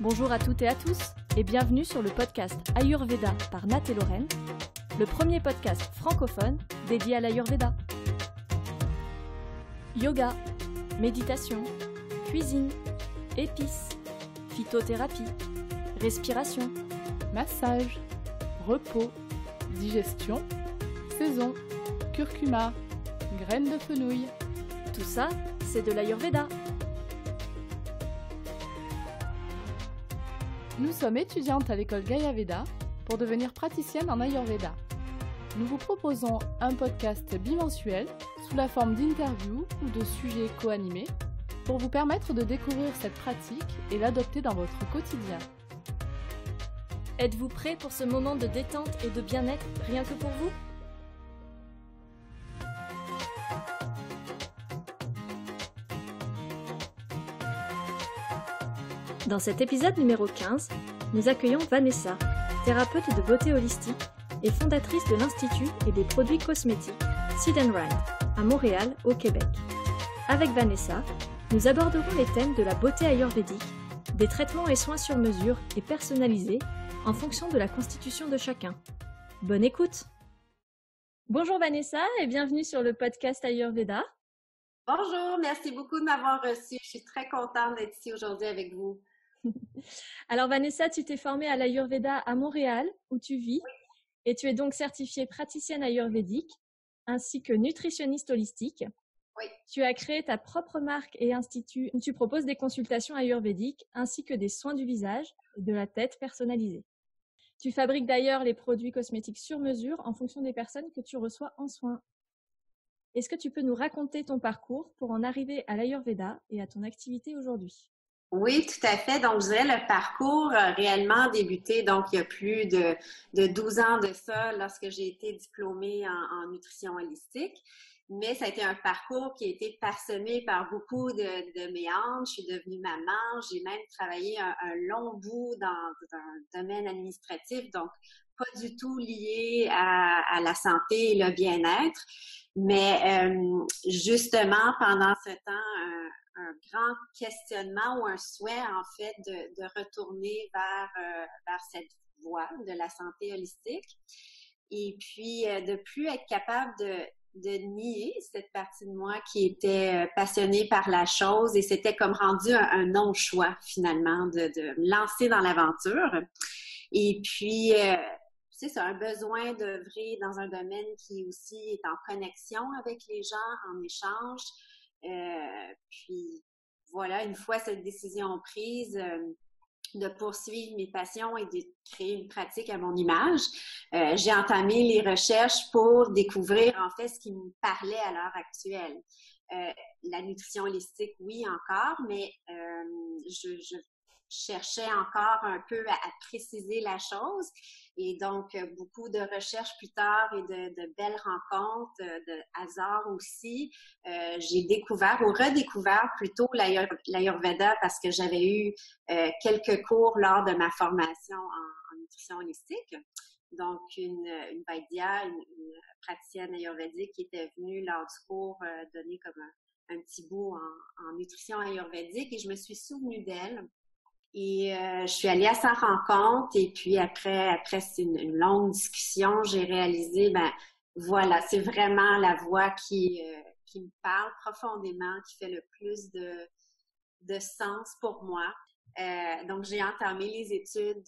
Bonjour à toutes et à tous et bienvenue sur le podcast Ayurveda par Nat et Lorraine, le premier podcast francophone dédié à l'Ayurveda. Yoga, méditation, cuisine, épices, phytothérapie, respiration, massage, repos, digestion, saison, curcuma, graines de fenouil. tout ça, c'est de l'Ayurveda. Nous sommes étudiantes à l'école Gaia Veda pour devenir praticiennes en Ayurveda. Nous vous proposons un podcast bimensuel sous la forme d'interviews ou de sujets co-animés pour vous permettre de découvrir cette pratique et l'adopter dans votre quotidien. Êtes-vous prêts pour ce moment de détente et de bien-être rien que pour vous ? Dans cet épisode numéro 15, nous accueillons Vanessa, thérapeute de beauté holistique et fondatrice de l'Institut et des produits cosmétiques Seed & Ride à Montréal, au Québec. Avec Vanessa, nous aborderons les thèmes de la beauté ayurvédique, des traitements et soins sur mesure et personnalisés en fonction de la constitution de chacun. Bonne écoute! Bonjour Vanessa et bienvenue sur le podcast Ayurveda. Bonjour, merci beaucoup de m'avoir reçue. Je suis très contente d'être ici aujourd'hui avec vous. Alors Vanessa, tu t'es formée à l'Ayurveda à Montréal, où tu vis, et tu es donc certifiée praticienne ayurvédique, ainsi que nutritionniste holistique. Oui. Tu as créé ta propre marque et institut où tu proposes des consultations ayurvédiques, ainsi que des soins du visage et de la tête personnalisés. Tu fabriques d'ailleurs les produits cosmétiques sur mesure en fonction des personnes que tu reçois en soins. Est-ce que tu peux nous raconter ton parcours pour en arriver à l'Ayurveda et à ton activité aujourd'hui ? Oui, tout à fait. Donc, je dirais le parcours a réellement débuté, donc il y a plus de 12 ans de ça, lorsque j'ai été diplômée en nutrition holistique. Mais ça a été un parcours qui a été parsemé par beaucoup de méandres. Je suis devenue maman. J'ai même travaillé un long bout dans un domaine administratif, donc pas du tout lié à la santé et le bien-être. Mais justement, pendant ce temps, un grand questionnement ou un souhait, en fait, de retourner vers cette voie de la santé holistique. Et puis, de plus être capable de nier cette partie de moi qui était passionnée par la chose et c'était comme rendu un non-choix, finalement, de me lancer dans l'aventure. Et puis, c'est ça, un besoin d'œuvrer dans un domaine qui aussi est en connexion avec les gens, en échange. Puis voilà, une fois cette décision prise de poursuivre mes passions et de créer une pratique à mon image, j'ai entamé les recherches pour découvrir en fait ce qui me parlait à l'heure actuelle. La nutrition holistique, oui, encore, mais je cherchais encore un peu à préciser la chose. Et donc, beaucoup de recherches plus tard et de belles rencontres, de hasard aussi. J'ai découvert ou redécouvert plutôt l'Ayurveda parce que j'avais eu quelques cours lors de ma formation en nutrition holistique. Donc, une Vaidya, une praticienne ayurvédique qui était venue lors du cours donner comme un petit bout en nutrition ayurvédique et je me suis souvenue d'elle. Et je suis allée à sa rencontre et puis après c'est une longue discussion, j'ai réalisé, voilà, c'est vraiment la voix qui me parle profondément, qui fait le plus de sens pour moi. Donc, j'ai entamé les études,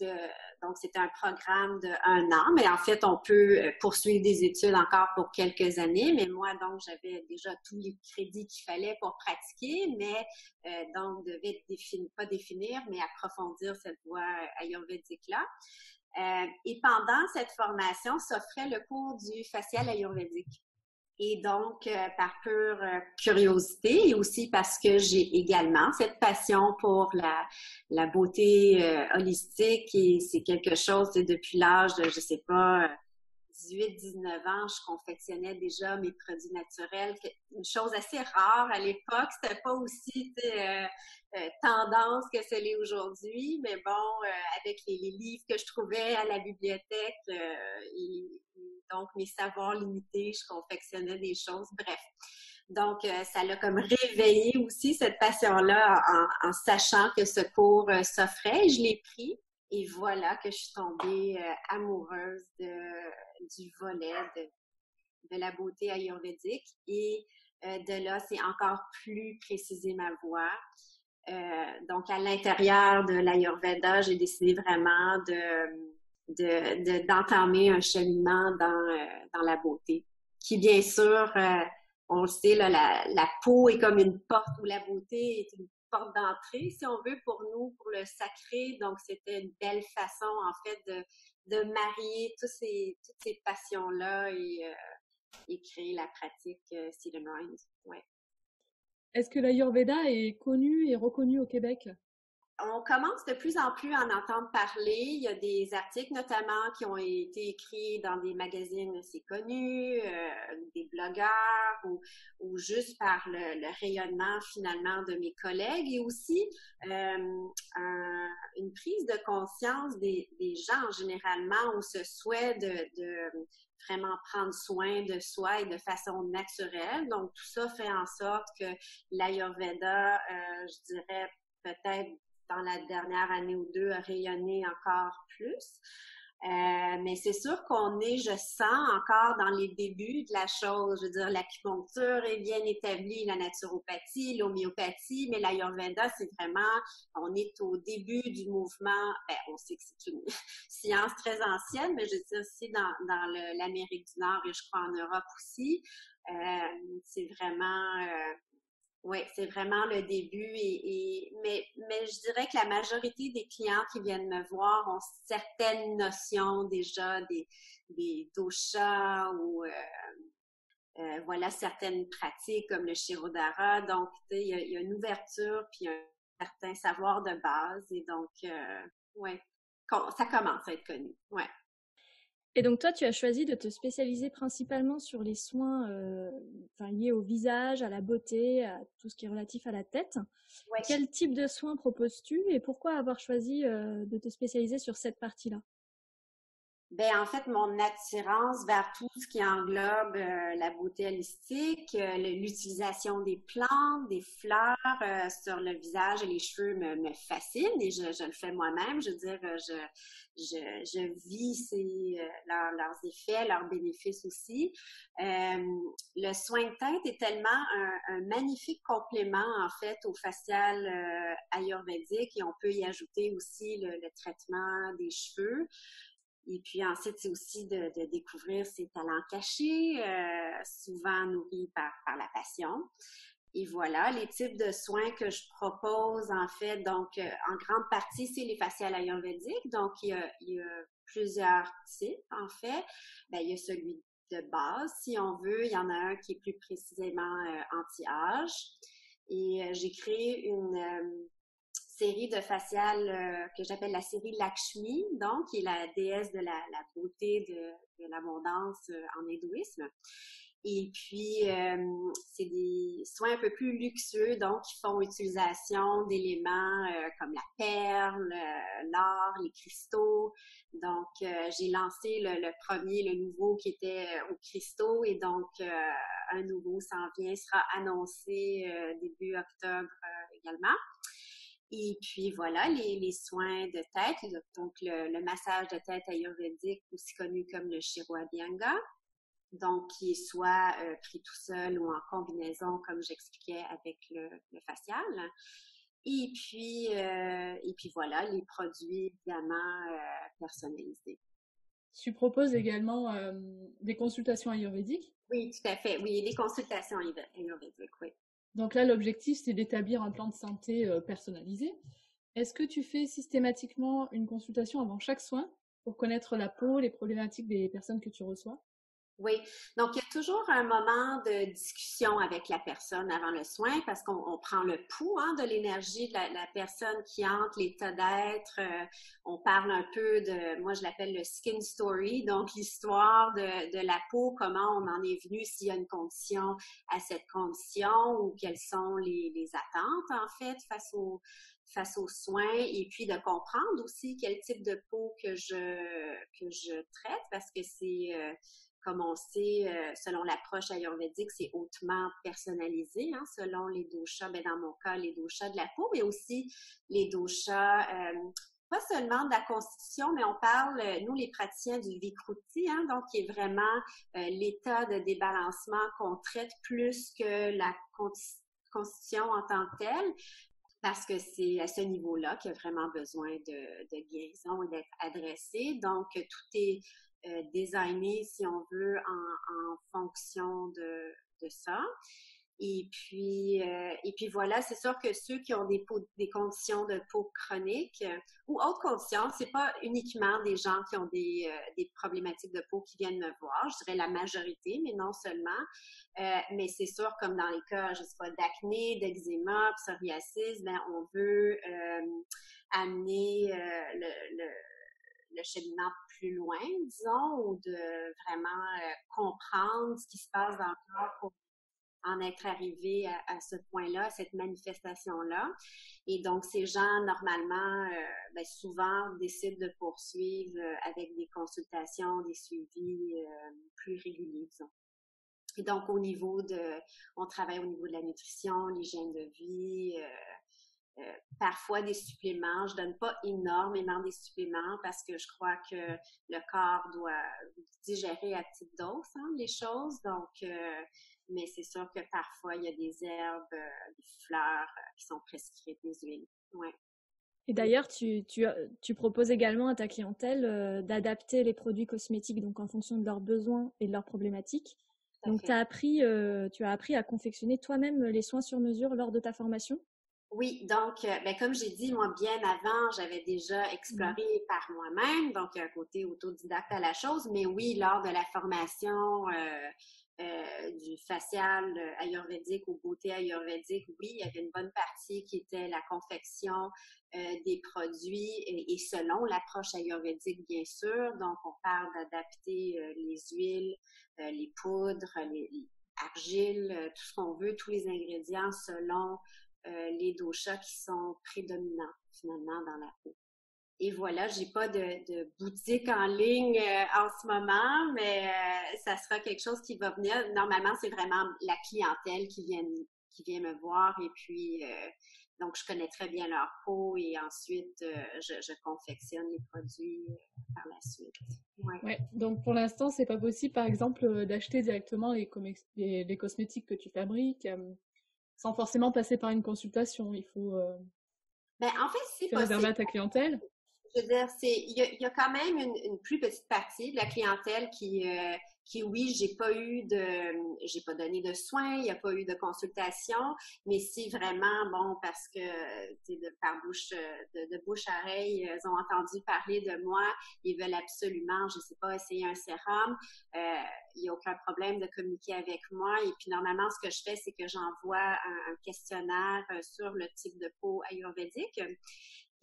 donc c'était un programme d'1 an, mais en fait, on peut poursuivre des études encore pour quelques années, mais moi, donc, j'avais déjà tous les crédits qu'il fallait pour pratiquer, mais donc, devais pas définir, mais approfondir cette voie ayurvédique-là. Et pendant cette formation, s'offrait le cours du facial ayurvédique. Et donc, par pure curiosité et aussi parce que j'ai également cette passion pour la beauté holistique et c'est quelque chose depuis l'âge de, je sais pas, 18-19 ans, je confectionnais déjà mes produits naturels. Une chose assez rare à l'époque, c'était pas aussi tendance que ce l'est aujourd'hui, mais bon, avec les livres que je trouvais à la bibliothèque et donc mes savoirs limités, je confectionnais des choses. Bref. Donc, ça l'a comme réveillé aussi cette passion-là en sachant que ce cours s'offrait. Je l'ai pris et voilà que je suis tombée amoureuse du volet de la beauté ayurvédique. Et de là, c'est encore plus précisé ma voix. Donc, à l'intérieur de l'Ayurveda, j'ai décidé vraiment d'entamer un cheminement dans la beauté, qui, bien sûr, on le sait, là, la peau est comme une porte où la beauté est une porte d'entrée, si on veut, pour nous, pour le sacré. Donc, c'était une belle façon, en fait, de marier toutes ces passions-là et créer la pratique Seed and Rind. Ouais. Est-ce que l'Ayurveda est connu et reconnu au Québec? On commence de plus en plus à en entendre parler. Il y a des articles notamment qui ont été écrits dans des magazines assez connus, des blogueurs ou juste par le rayonnement finalement de mes collègues et aussi une prise de conscience des gens généralement ou ce souhait de vraiment prendre soin de soi et de façon naturelle. Donc, tout ça fait en sorte que l'Ayurveda, je dirais peut-être dans la dernière année ou deux, a rayonné encore plus. Mais c'est sûr qu'on est, je sens, encore dans les débuts de la chose. Je veux dire, l'acupuncture est bien établie, la naturopathie, l'homéopathie, mais l'Ayurveda, c'est vraiment, on est au début du mouvement. Ben, on sait que c'est une science très ancienne, mais je veux dire, aussi dans l'Amérique du Nord et je crois en Europe aussi, c'est vraiment... oui, c'est vraiment le début mais je dirais que la majorité des clients qui viennent me voir ont certaines notions déjà des doshas ou voilà certaines pratiques comme le Shirodhara. Donc, il y a une ouverture puis un certain savoir de base et donc ouais, ça commence à être connu. Ouais. Et donc toi, tu as choisi de te spécialiser principalement sur les soins liés au visage, à la beauté, à tout ce qui est relatif à la tête. Ouais. Quel type de soins proposes-tu et pourquoi avoir choisi de te spécialiser sur cette partie-là? Ben en fait, mon attirance vers tout ce qui englobe la beauté holistique, l'utilisation des plantes, des fleurs sur le visage et les cheveux me fascine et je le fais moi-même. Je veux dire, je vis leurs effets, leurs bénéfices aussi. Le soin de teinte est tellement un magnifique complément en fait au facial ayurvédique et on peut y ajouter aussi le traitement des cheveux. Et puis ensuite, c'est aussi de découvrir ses talents cachés, souvent nourris par la passion. Et voilà, les types de soins que je propose, en fait, donc en grande partie, c'est les faciales ayurvédiques. Donc, il y a plusieurs types, en fait. Ben, il y a celui de base, si on veut. Il y en a un qui est plus précisément anti-âge. Et j'ai créé une série de faciales que j'appelle la série Lakshmi, donc qui est la déesse de la beauté, de l'abondance en hindouisme. Et puis, c'est des soins un peu plus luxueux, donc qui font utilisation d'éléments comme la perle, l'or, les cristaux. Donc, j'ai lancé le premier, le nouveau qui était aux cristaux et donc un nouveau s'en vient, sera annoncé début octobre également. Et puis voilà, les soins de tête, donc le massage de tête ayurvédique, aussi connu comme le Shiro Abhyanga, donc qui est soit pris tout seul ou en combinaison, comme j'expliquais avec le facial. Et puis voilà, les produits évidemment personnalisés. Tu proposes également des consultations ayurvédiques? Oui, tout à fait. Oui, des consultations ayurvédiques, oui. Donc là, l'objectif, c'est d'établir un plan de santé personnalisé. Est-ce que tu fais systématiquement une consultation avant chaque soin pour connaître la peau, les problématiques des personnes que tu reçois? Oui, donc il y a toujours un moment de discussion avec la personne avant le soin parce qu'on prend le pouls de l'énergie de la personne qui entre, l'état d'être. On parle un peu moi je l'appelle le skin story, donc l'histoire de la peau, comment on en est venu, s'il y a une condition à cette condition ou quelles sont les attentes en fait face aux soins et puis de comprendre aussi quel type de peau que je traite parce que c'est comme on sait, selon l'approche ayurvédique, c'est hautement personnalisé, hein, selon les doshas, dans mon cas, les doshas de la peau, mais aussi les doshas, pas seulement de la constitution, mais on parle, nous, les praticiens, du Vikruti, hein, donc qui est vraiment l'état de débalancement qu'on traite plus que la constitution en tant que telle, parce que c'est à ce niveau-là qu'il y a vraiment besoin de guérison et d'être adressé. Donc, tout est designé, si on veut, en fonction de ça. Et puis voilà, c'est sûr que ceux qui ont des conditions de peau chroniques ou autres conditions, c'est pas uniquement des gens qui ont des problématiques de peau qui viennent me voir, je dirais la majorité, mais non seulement. Mais c'est sûr, comme dans les cas, je sais pas, d'acné, d'eczéma, psoriasis, on veut amener le cheminement plus loin, disons, ou de vraiment comprendre ce qui se passe dans le corps pour en être arrivé à ce point-là, à cette manifestation-là. Et donc, ces gens, normalement, souvent, décident de poursuivre avec des consultations, des suivis plus réguliers, disons. Et donc, on travaille au niveau de la nutrition, l'hygiène de vie, parfois des suppléments. Je donne pas énormément des suppléments parce que je crois que le corps doit digérer à petite dose, hein, les choses. Donc, mais c'est sûr que parfois, il y a des herbes, des fleurs qui sont prescrites, des huiles. Ouais. Et d'ailleurs, tu proposes également à ta clientèle d'adapter les produits cosmétiques donc en fonction de leurs besoins et de leurs problématiques. Donc, tu as appris à confectionner toi-même les soins sur mesure lors de ta formation? Oui, donc, comme j'ai dit, moi, bien avant, j'avais déjà exploré par moi-même, donc il y a un côté autodidacte à la chose, mais oui, lors de la formation du facial ayurvédique ou beauté ayurvédique, oui, il y avait une bonne partie qui était la confection des produits et selon l'approche ayurvédique, bien sûr. Donc, on parle d'adapter les huiles, les poudres, les argiles, tout ce qu'on veut, tous les ingrédients selon les doshas qui sont prédominants finalement dans la peau. Et voilà, j'ai pas de boutique en ligne en ce moment, mais ça sera quelque chose qui va venir. Normalement, c'est vraiment la clientèle qui vient me voir et puis donc je connais très bien leur peau et ensuite je confectionne les produits par la suite. Ouais, donc pour l'instant, c'est pas possible, par exemple, d'acheter directement les cosmétiques que tu fabriques. Sans forcément passer par une consultation. Il faut en fait, c'est réservé à ta clientèle. Je veux dire, il y a quand même une plus petite partie de la clientèle qui oui, j'ai pas donné de soins, il n'y a pas eu de consultation, mais si vraiment, bon, parce que, de bouche à oreille, ils ont entendu parler de moi, ils veulent absolument, je sais pas, essayer un sérum, il n'y a aucun problème de communiquer avec moi. Et puis, normalement, ce que je fais, c'est que j'envoie un questionnaire sur le type de peau ayurvédique.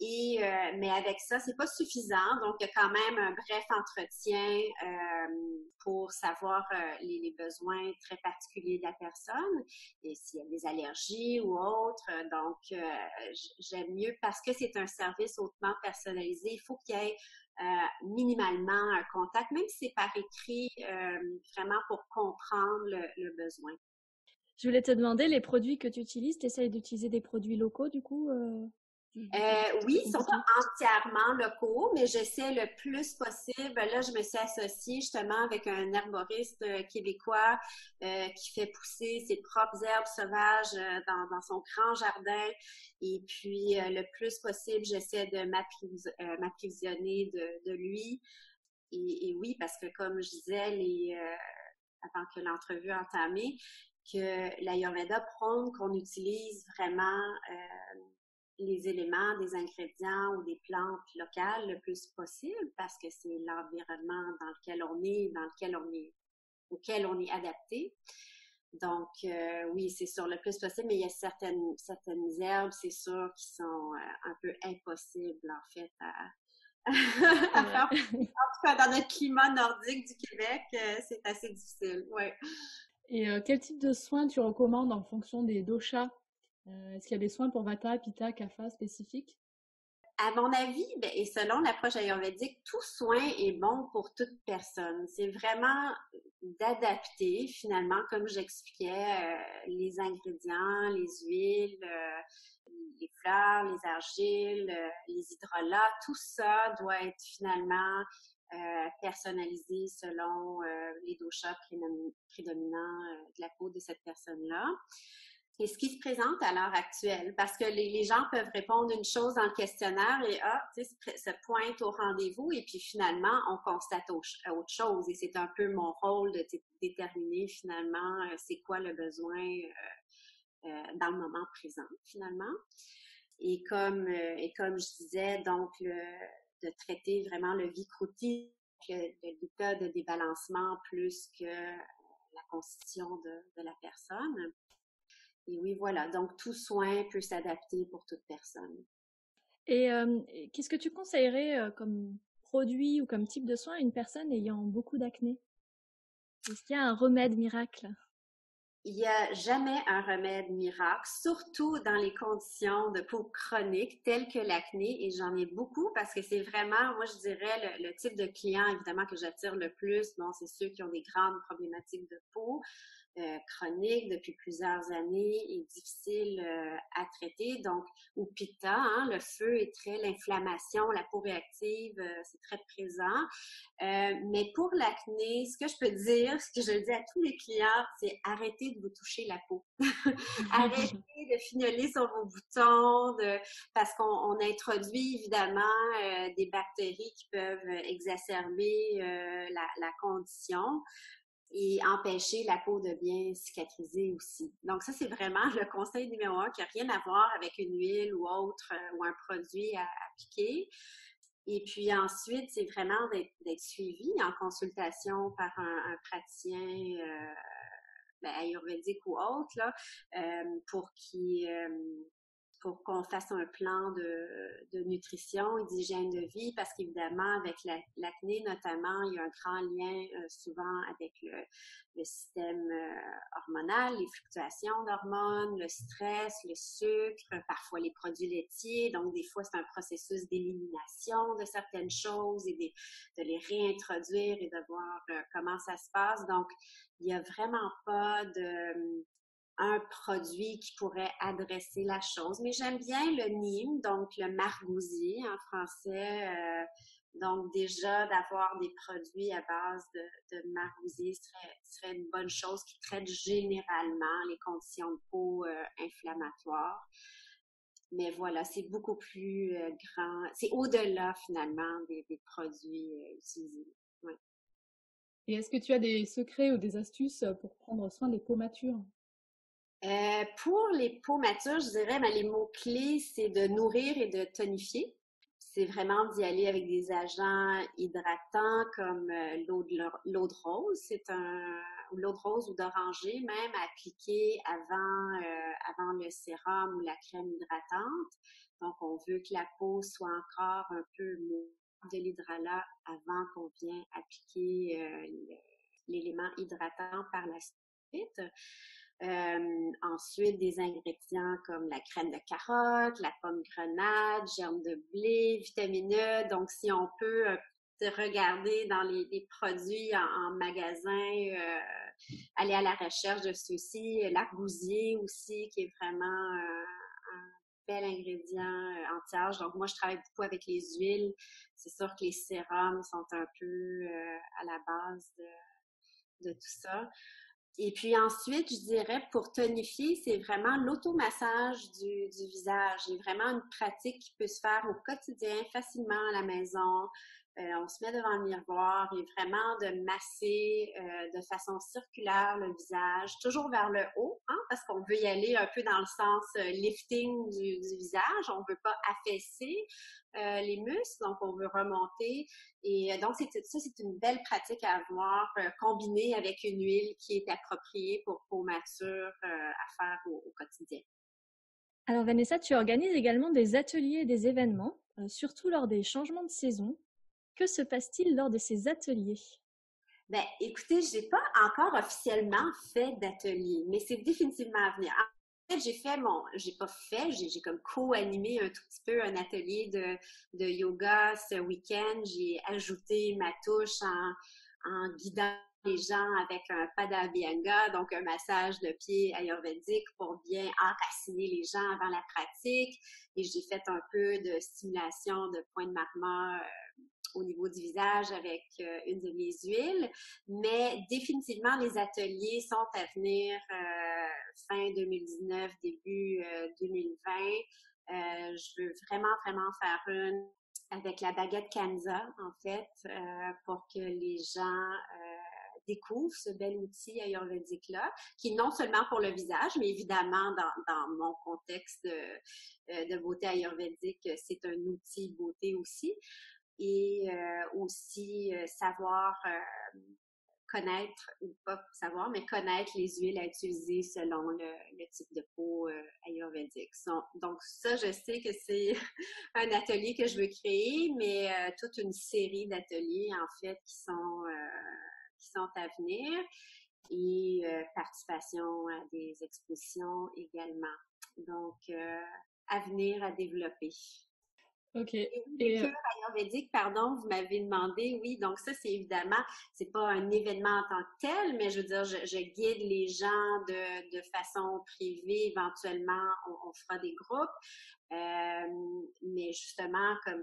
Mais avec ça, c'est pas suffisant. Donc, il y a quand même un bref entretien pour savoir les besoins très particuliers de la personne et s'il y a des allergies ou autres. Donc, j'aime mieux parce que c'est un service hautement personnalisé. Il faut qu'il y ait minimalement un contact, même si c'est par écrit, vraiment pour comprendre le besoin. Je voulais te demander, les produits que tu utilises, tu essayes d'utiliser des produits locaux du coup oui, ils ne sont pas entièrement locaux, mais j'essaie le plus possible. Là, je me suis associée justement avec un herboriste québécois qui fait pousser ses propres herbes sauvages dans son grand jardin. Et puis, le plus possible, j'essaie de m'approvisionner de lui. Et oui, parce que comme je disais avant que l'entrevue entamée, que l'Ayurveda prône qu'on utilise vraiment les éléments, des ingrédients ou des plantes locales le plus possible parce que c'est l'environnement dans lequel on est, auquel on est adapté. Donc, oui, c'est sûr, le plus possible, mais il y a certaines herbes, c'est sûr, qui sont un peu impossibles, en fait, à faire. En tout cas, dans notre climat nordique du Québec, c'est assez difficile, ouais. Et quel type de soins tu recommandes en fonction des doshas? Est-ce qu'il y a des soins pour Vata, Pitta, Kapha spécifiques? À mon avis, et selon l'approche ayurvédique, tout soin est bon pour toute personne. C'est vraiment d'adapter finalement, comme j'expliquais, les ingrédients, les huiles, les fleurs, les argiles, les hydrolats, tout ça doit être finalement personnalisé selon les doshas prédominants de la peau de cette personne-là. Et ce qui se présente à l'heure actuelle, parce que les gens peuvent répondre une chose dans le questionnaire et se pointent au rendez-vous et puis finalement, on constate autre chose. Et c'est un peu mon rôle de déterminer finalement c'est quoi le besoin dans le moment présent finalement. Et comme je disais, donc de traiter vraiment le vicroutis, l'état de débalancement plus que la constitution de la personne. Et oui, voilà. Donc, tout soin peut s'adapter pour toute personne. Et qu'est-ce que tu conseillerais comme produit ou comme type de soin à une personne ayant beaucoup d'acné? Est-ce qu'il y a un remède miracle? Il n'y a jamais un remède miracle, surtout dans les conditions de peau chronique telles que l'acné, et j'en ai beaucoup parce que c'est vraiment, moi je dirais, le type de client évidemment que j'attire le plus. Bon, c'est ceux qui ont des grandes problématiques de peau chronique depuis plusieurs années et difficile à traiter. Donc, au pitta, le feu est l'inflammation, la peau réactive, c'est très présent. Mais pour l'acné, ce que je peux dire, ce que je dis à tous les clients, c'est arrêtez de vous toucher la peau. Arrêtez de fignoler sur vos boutons, parce qu'on introduit évidemment des bactéries qui peuvent exacerber la condition et empêcher la peau de bien cicatriser aussi. Donc ça, c'est vraiment le conseil numéro 1 qui n'a rien à voir avec une huile ou autre ou un produit à appliquer. Et puis ensuite, c'est vraiment d'être suivi en consultation par un praticien ayurvédique ou autre là, pour qu'on fasse un plan de nutrition et d'hygiène de vie, parce qu'évidemment, avec l'acné notamment, il y a un grand lien souvent avec le système hormonal, les fluctuations d'hormones, le stress, le sucre, parfois les produits laitiers. Donc, des fois, c'est un processus d'élimination de certaines choses et de les réintroduire et de voir comment ça se passe. Donc, il n'y a vraiment pas un produit qui pourrait adresser la chose. Mais j'aime bien le neem, donc le margousier en français. Donc déjà, d'avoir des produits à base de margousier serait une bonne chose qui traite généralement les conditions de peau inflammatoires. Mais voilà, c'est beaucoup plus grand. C'est au-delà finalement des produits utilisés. Ouais. Et est-ce que tu as des secrets ou des astuces pour prendre soin des peaux matures? Pour les peaux matures, je dirais, les mots-clés, c'est de nourrir et de tonifier. C'est vraiment d'y aller avec des agents hydratants comme l'eau de rose. Ou l'eau de rose ou d'oranger même, à appliquer avant le sérum ou la crème hydratante. Donc, on veut que la peau soit encore un peu de l'hydralat avant qu'on vienne appliquer l'élément hydratant par la suite. Ensuite, des ingrédients comme la crème de carotte, la pomme grenade, germe de blé, vitamine E. Donc, si on peut regarder dans les produits en magasin, aller à la recherche de ceux-ci. L'argousier aussi, qui est vraiment un bel ingrédient anti-âge. Donc, moi, je travaille beaucoup avec les huiles. C'est sûr que les sérums sont un peu à la base de tout ça. Et puis ensuite, je dirais, pour tonifier, c'est vraiment l'automassage du visage. C'est vraiment une pratique qui peut se faire au quotidien, facilement à la maison. On se met devant le miroir et vraiment de masser de façon circulaire le visage, toujours vers le haut, parce qu'on veut y aller un peu dans le sens lifting du visage. On ne veut pas affaisser les muscles, donc on veut remonter. Et donc, c'est une belle pratique à avoir combinée avec une huile qui est appropriée pour peau mature à faire au quotidien. Alors Vanessa, tu organises également des ateliers et des événements, surtout lors des changements de saison. Que se passe-t-il lors de ces ateliers? Ben, écoutez, j'ai pas encore officiellement fait d'atelier, mais c'est définitivement à venir. En fait, j'ai comme co-animé un tout petit peu un atelier de yoga ce week-end. J'ai ajouté ma touche en guidant les gens avec un Pada Abhyanga, donc un massage de pied ayurvédique pour bien enraciner les gens avant la pratique. Et j'ai fait un peu de stimulation de points de marma au niveau du visage avec une de mes huiles. Mais définitivement, les ateliers sont à venir fin 2019, début 2020. Je veux vraiment faire une avec la baguette Kanza, en fait, pour que les gens découvrent ce bel outil ayurvédique-là, qui est non seulement pour le visage, mais évidemment, dans mon contexte de beauté ayurvédique, c'est un outil beauté aussi. Et aussi savoir connaître, ou pas savoir, mais connaître les huiles à utiliser selon le type de peau ayurvédique. Donc ça, je sais que c'est un atelier que je veux créer, mais toute une série d'ateliers, en fait, qui sont à venir, et participation à des expositions également. Donc, à venir, à développer. Ok. Les cures ayurvédiques, pardon, vous m'avez demandé, oui, donc ça, c'est évidemment, c'est pas un événement en tant que tel, mais je veux dire, je guide les gens de façon privée, éventuellement, on fera des groupes, mais justement, comme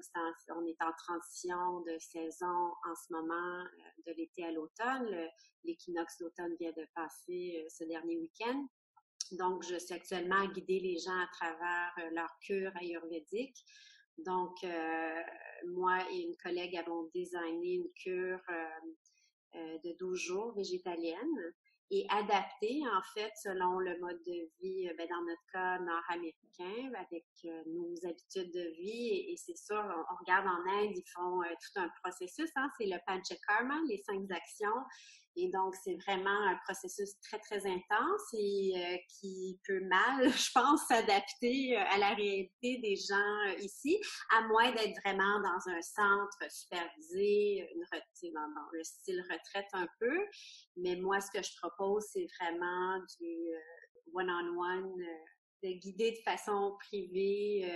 on est en transition de saison en ce moment, de l'été à l'automne, l'équinoxe d'automne vient de passer ce dernier week-end. Donc, je suis actuellement à guider les gens à travers leur cure ayurvédique. Donc, moi et une collègue avons designé une cure de 12 jours végétalienne et adaptée, en fait, selon le mode de vie, dans notre cas, nord-américain, avec nos habitudes de vie. Et c'est sûr, on regarde en Inde, ils font tout un processus, hein, c'est le Panchakarma, les 5 actions. Et donc, c'est vraiment un processus très, très intense et qui peut mal, je pense, s'adapter à la réalité des gens ici, à moins d'être vraiment dans un centre supervisé, dans le style retraite un peu. Mais moi, ce que je propose, c'est vraiment du one-on-one, de guider de façon privée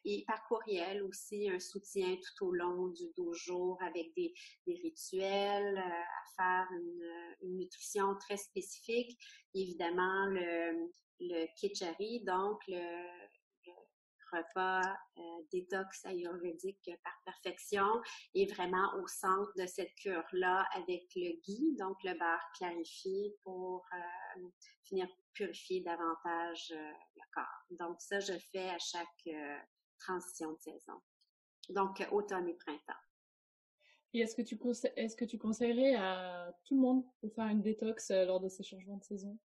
et par courriel aussi, un soutien tout au long du dojo avec des rituels, à faire une nutrition très spécifique. Évidemment, le kitchari, donc le repas détox ayurvédique par perfection, est vraiment au centre de cette cure-là avec le ghee, donc le beurre clarifié pour venir purifier davantage le corps. Donc ça, je fais à chaque transition de saison. Donc automne et printemps. Et est-ce que tu conseillerais à tout le monde de faire une détox lors de ces changements de saison?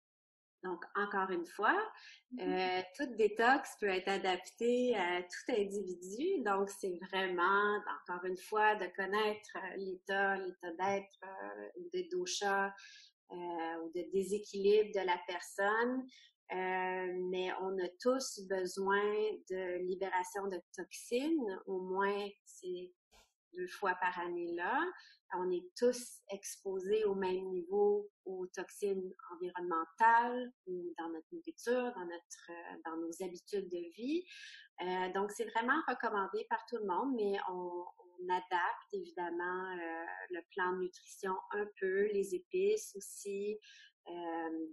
Donc, encore une fois, toute détox peut être adaptée à tout individu. Donc, c'est vraiment, encore une fois, de connaître l'état d'être de dosha ou de déséquilibre de la personne. Mais on a tous besoin de libération de toxines, au moins c'est 2 fois par année là. On est tous exposés au même niveau aux toxines environnementales ou dans notre nourriture, dans nos habitudes de vie. Donc, c'est vraiment recommandé par tout le monde, mais on adapte évidemment le plan de nutrition un peu, les épices aussi.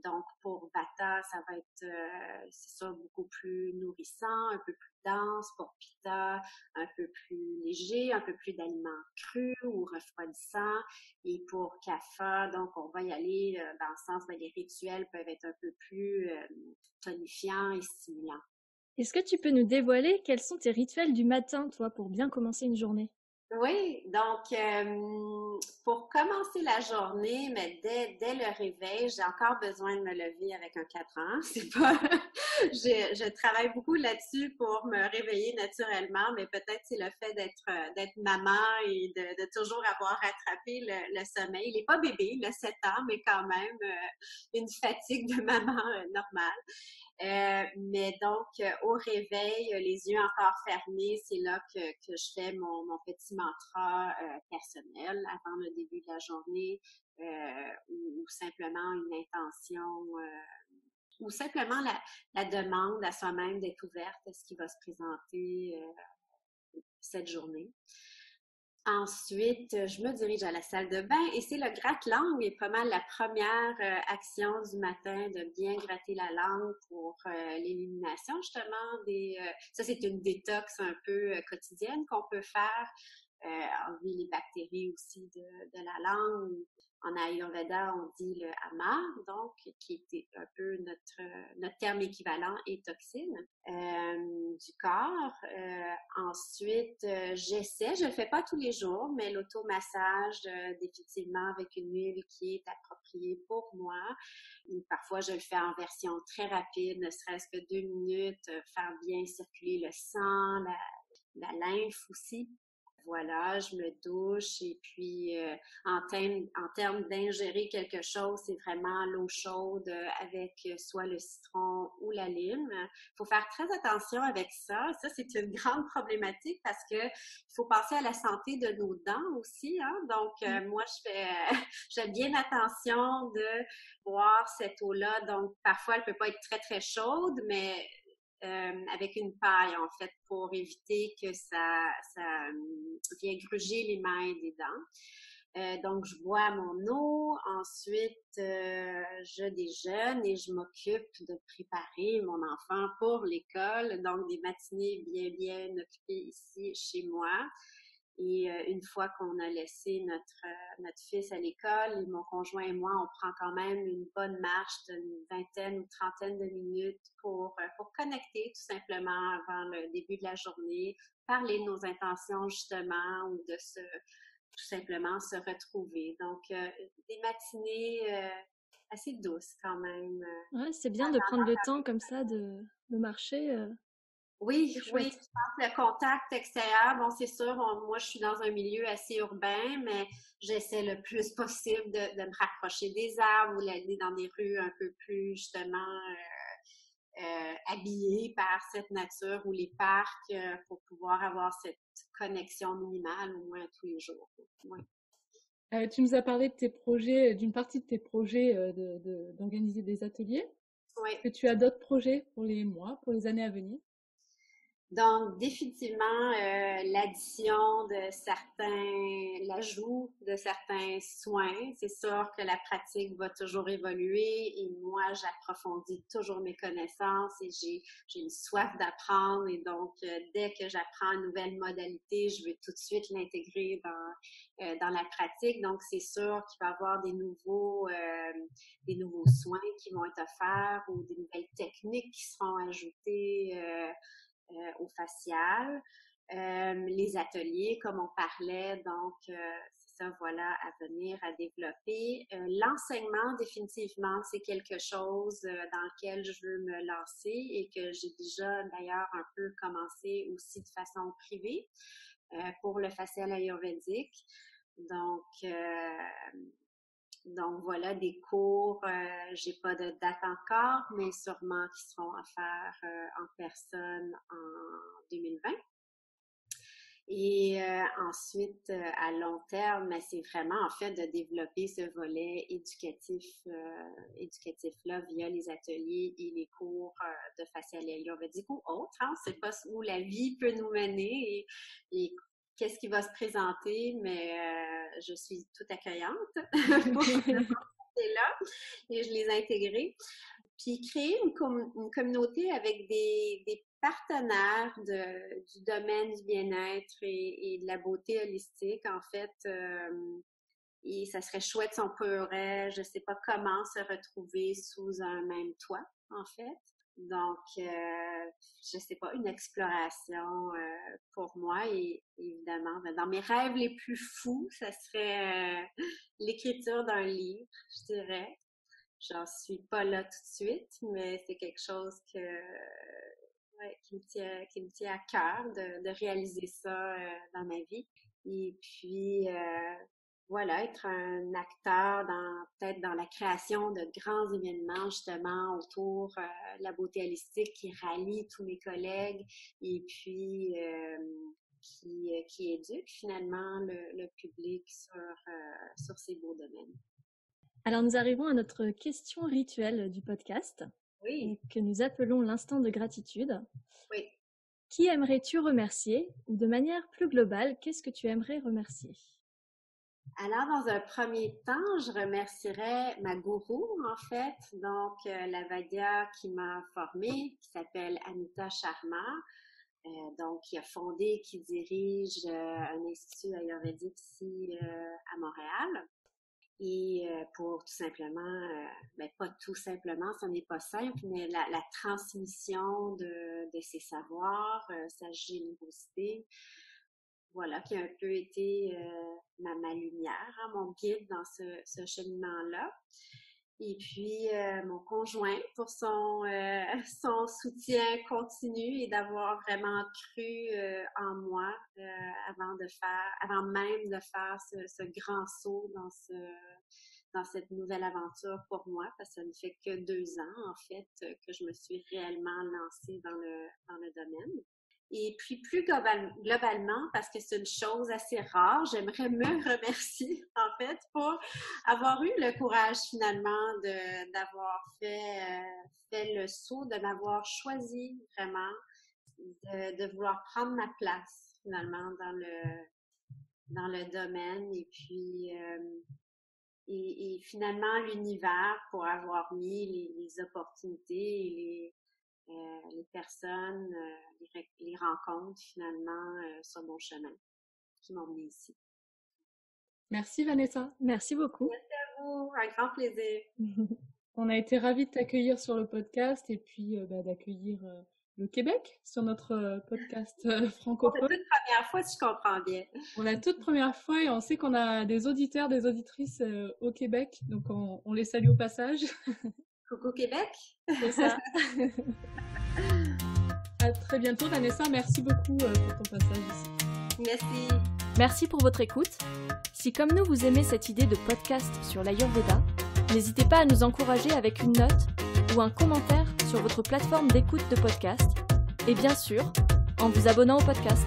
Donc, pour Vata, ça va être, c'est sûr, beaucoup plus nourrissant, un peu plus dense. Pour Pitta, un peu plus léger, un peu plus d'aliments crus ou refroidissants. Et pour Kapha, donc, on va y aller dans le sens, les rituels peuvent être un peu plus tonifiants et stimulants. Est-ce que tu peux nous dévoiler quels sont tes rituels du matin, toi, pour bien commencer une journée? Oui, donc pour commencer la journée, mais dès le réveil, j'ai encore besoin de me lever avec un 4 ans. C'est pas, je travaille beaucoup là-dessus pour me réveiller naturellement, mais peut-être c'est le fait d'être maman et de toujours avoir rattrapé le sommeil. Il n'est pas bébé, il a 7 ans, mais quand même une fatigue de maman normale. Mais donc, au réveil, les yeux encore fermés, c'est là que je fais mon petit mantra personnel avant le début de la journée ou simplement une intention ou simplement la demande à soi-même d'être ouverte à ce qui va se présenter cette journée. Ensuite, je me dirige à la salle de bain et c'est le gratte-langue est pas mal la première action du matin de bien gratter la langue pour l'élimination justement ça c'est une détox un peu quotidienne qu'on peut faire, enlever les bactéries aussi de la langue. En Ayurveda, on dit le ama, donc, qui était un peu notre terme équivalent et toxine du corps. Ensuite, je le fais pas tous les jours, mais l'automassage, définitivement avec une huile qui est appropriée pour moi. Parfois, je le fais en version très rapide, ne serait-ce que 2 minutes, faire bien circuler le sang, la lymphe aussi. Voilà, je me douche et puis en termes d'ingérer quelque chose, c'est vraiment l'eau chaude avec soit le citron ou la lime. Il faut faire très attention avec ça. Ça, c'est une grande problématique parce que il faut penser à la santé de nos dents aussi, hein. Donc, moi, je fais bien attention de boire cette eau-là. Donc, parfois, elle peut pas être très, très chaude, mais avec une paille, en fait, pour éviter que ça vienne gruger les mailles des dents. Donc, je bois mon eau. Ensuite, je déjeune et je m'occupe de préparer mon enfant pour l'école. Donc, des matinées bien, bien occupées ici chez moi. Et une fois qu'on a laissé notre fils à l'école, et mon conjoint et moi, on prend quand même une bonne marche d'une vingtaine ou trentaine de minutes pour connecter tout simplement avant le début de la journée, parler de nos intentions justement ou de tout simplement se retrouver. Donc, des matinées assez douces quand même. Ouais, c'est bien de prendre le temps comme ça de marcher. Oui, C'est oui, chouette. je pense que le contact extérieur, bon, c'est sûr, moi, je suis dans un milieu assez urbain, mais j'essaie le plus possible de me rapprocher des arbres ou d'aller dans des rues un peu plus, justement, habillées par cette nature ou les parcs pour pouvoir avoir cette connexion minimale au moins tous les jours. Oui. Tu nous as parlé de tes projets, d'une partie de tes projets d'organiser des ateliers. Oui. Est-ce que tu as d'autres projets pour les mois, pour les années à venir? Donc, définitivement, l'ajout de certains soins. C'est sûr que la pratique va toujours évoluer et moi, j'approfondis toujours mes connaissances et j'ai une soif d'apprendre et donc, dès que j'apprends une nouvelle modalité, je veux tout de suite l'intégrer dans la pratique. Donc, c'est sûr qu'il va y avoir des nouveaux soins qui vont être offerts ou des nouvelles techniques qui seront ajoutées au facial. Les ateliers, comme on parlait, donc c'est ça, voilà, à venir, à développer. L'enseignement, définitivement, c'est quelque chose dans lequel je veux me lancer et que j'ai déjà d'ailleurs un peu commencé aussi de façon privée pour le facial ayurvédique. Donc voilà, des cours, j'ai pas de date encore, mais sûrement qui seront à faire en personne en 2020. Et ensuite, à long terme, c'est vraiment en fait de développer ce volet éducatif-là via les ateliers et les cours de facial ayurvédique ou autres. Hein. C'est pas où la vie peut nous mener et qu'est-ce qui va se présenter, mais je suis toute accueillante pour là et je les ai intégrés. Puis créer une communauté avec des partenaires du domaine du bien-être et de la beauté holistique, en fait. Et ça serait chouette si on pourrait, je sais pas comment, se retrouver sous un même toit, en fait. Donc, je sais pas, une exploration pour moi et évidemment, dans mes rêves les plus fous, ça serait l'écriture d'un livre, je dirais. J'en suis pas là tout de suite, mais c'est quelque chose qui me tient à cœur de réaliser ça dans ma vie. Et puis, voilà, être un acteur peut-être dans la création de grands événements justement autour de la beauté holistique qui rallie tous mes collègues et puis qui éduque finalement le public sur ces beaux domaines. Alors nous arrivons à notre question rituelle du podcast, Oui. que nous appelons l'instant de gratitude. Oui. Qui aimerais-tu remercier? Ou de manière plus globale, qu'est-ce que tu aimerais remercier? Alors, dans un premier temps, je remercierais ma gourou, en fait, donc la Vaidya qui m'a formée, qui s'appelle Anita Sharma, donc qui a fondé, qui dirige un institut ayurvédique ici à Montréal. Et pour tout simplement, pas tout simplement, ce n'est pas simple, mais la transmission de ses savoirs, sa générosité, voilà, qui a un peu été ma lumière, hein, mon guide dans ce cheminement-là. Et puis, mon conjoint pour son soutien continu et d'avoir vraiment cru en moi avant même de faire ce grand saut dans cette nouvelle aventure pour moi, parce que ça ne fait que 2 ans, en fait, que je me suis réellement lancée dans le domaine. Et puis, plus globalement, parce que c'est une chose assez rare, j'aimerais me remercier, en fait, pour avoir eu le courage, finalement, d'avoir fait le saut, de m'avoir choisi, vraiment, de vouloir prendre ma place, finalement, dans le domaine. Et puis, et finalement, l'univers pour avoir mis les opportunités et les personnes, les rencontres finalement sur mon chemin qui m'ont mené ici. Merci Vanessa. Merci beaucoup. Merci à vous, un grand plaisir. On a été ravis de t'accueillir sur le podcast et puis d'accueillir le Québec sur notre podcast francophone. C'est la toute première fois, si je comprends bien. On la toute première fois et on sait qu'on a des auditeurs, des auditrices au Québec, donc on les salue au passage. Coucou Québec! C'est ça. À très bientôt Vanessa, merci beaucoup pour ton passage ici. Merci. Merci pour votre écoute. Si comme nous vous aimez cette idée de podcast sur l'Ayurveda, n'hésitez pas à nous encourager avec une note ou un commentaire sur votre plateforme d'écoute de podcast et bien sûr en vous abonnant au podcast.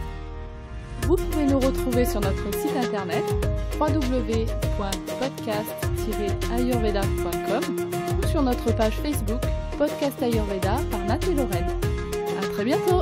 Vous pouvez nous retrouver sur notre site internet www.podcast-ayurveda.com ou sur notre page Facebook Podcast Ayurveda par Nat et Lorraine. À très bientôt!